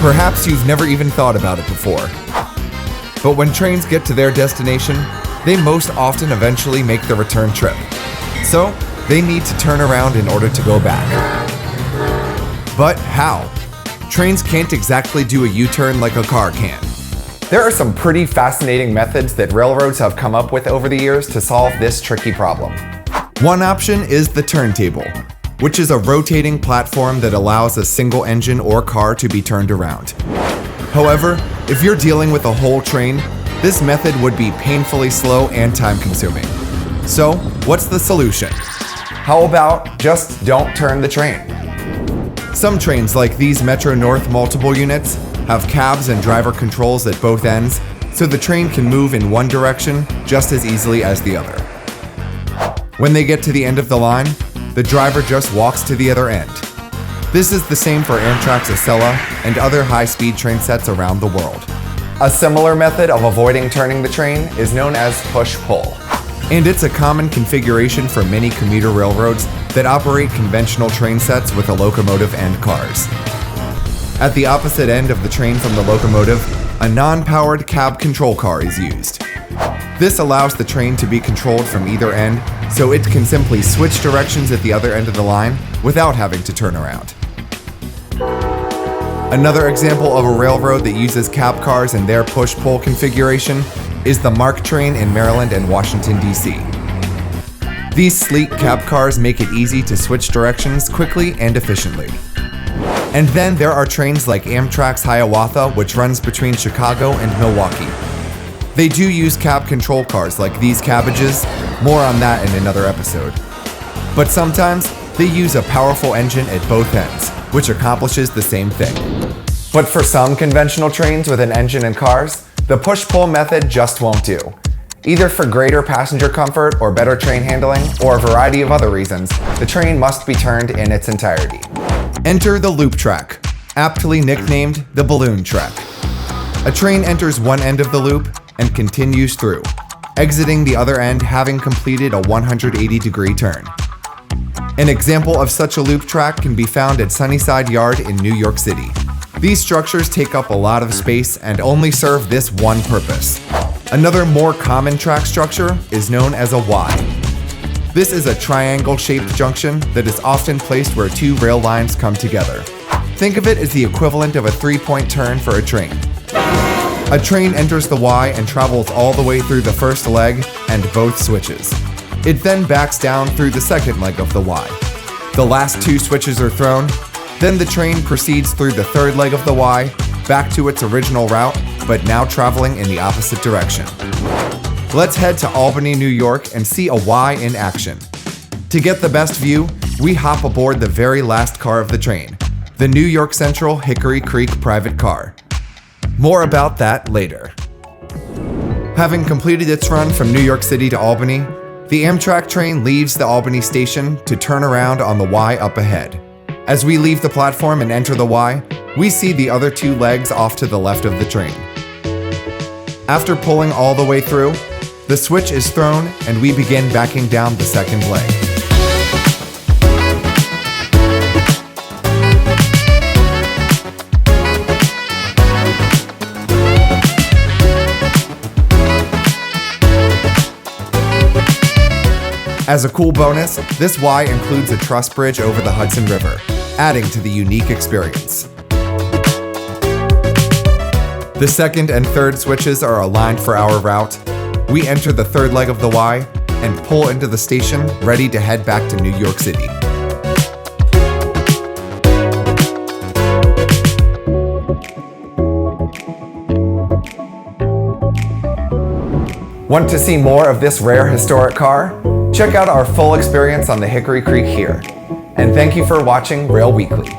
Perhaps you've never even thought about it before. But when trains get to their destination, they most often eventually make the return trip. So, they need to turn around in order to go back. But how? Trains can't exactly do a U-turn like a car can. There are some pretty fascinating methods that railroads have come up with over the years to solve this tricky problem. One option is the turntable, which is a rotating platform that allows a single engine or car to be turned around. However, if you're dealing with a whole train, this method would be painfully slow and time-consuming. So, what's the solution? How about just don't turn the train? Some trains, like these Metro North multiple units, have cabs and driver controls at both ends, so the train can move in one direction just as easily as the other. When they get to the end of the line, the driver just walks to the other end. This is the same for Amtrak's Acela and other high-speed train sets around the world. A similar method of avoiding turning the train is known as push-pull. And it's a common configuration for many commuter railroads that operate conventional train sets with a locomotive and cars. At the opposite end of the train from the locomotive, a non-powered cab control car is used. This allows the train to be controlled from either end, so it can simply switch directions at the other end of the line without having to turn around. Another example of a railroad that uses cab cars in their push-pull configuration is the MARC train in Maryland and Washington, D.C. These sleek cab cars make it easy to switch directions quickly and efficiently. And then there are trains like Amtrak's Hiawatha, which runs between Chicago and Milwaukee. They do use cab control cars like these cabbages, more on that in another episode. But sometimes they use a powerful engine at both ends, which accomplishes the same thing. But for some conventional trains with an engine and cars, the push-pull method just won't do. Either for greater passenger comfort or better train handling, or a variety of other reasons, the train must be turned in its entirety. Enter the loop track, aptly nicknamed the balloon track. A train enters one end of the loop and continues through, exiting the other end having completed a 180-degree turn. An example of such a loop track can be found at Sunnyside Yard in New York City. These structures take up a lot of space and only serve this one purpose. Another more common track structure is known as a Y. This is a triangle-shaped junction that is often placed where two rail lines come together. Think of it as the equivalent of a three-point turn for a train. A train enters the Y and travels all the way through the first leg and both switches. It then backs down through the second leg of the Y. The last two switches are thrown, then the train proceeds through the third leg of the Y, back to its original route, but now traveling in the opposite direction. Let's head to Albany, New York and see a Y in action. To get the best view, we hop aboard the very last car of the train, the New York Central Hickory Creek private car. More about that later. Having completed its run from New York City to Albany, the Amtrak train leaves the Albany station to turn around on the Y up ahead. As we leave the platform and enter the Y, we see the other two legs off to the left of the train. After pulling all the way through, the switch is thrown and we begin backing down the second leg. As a cool bonus, this Y includes a truss bridge over the Hudson River, adding to the unique experience. The second and third switches are aligned for our route. We enter the third leg of the Y and pull into the station, ready to head back to New York City. Want to see more of this rare historic car? Check out our full experience on the Hickory Creek here. And thank you for watching Rail Weekly.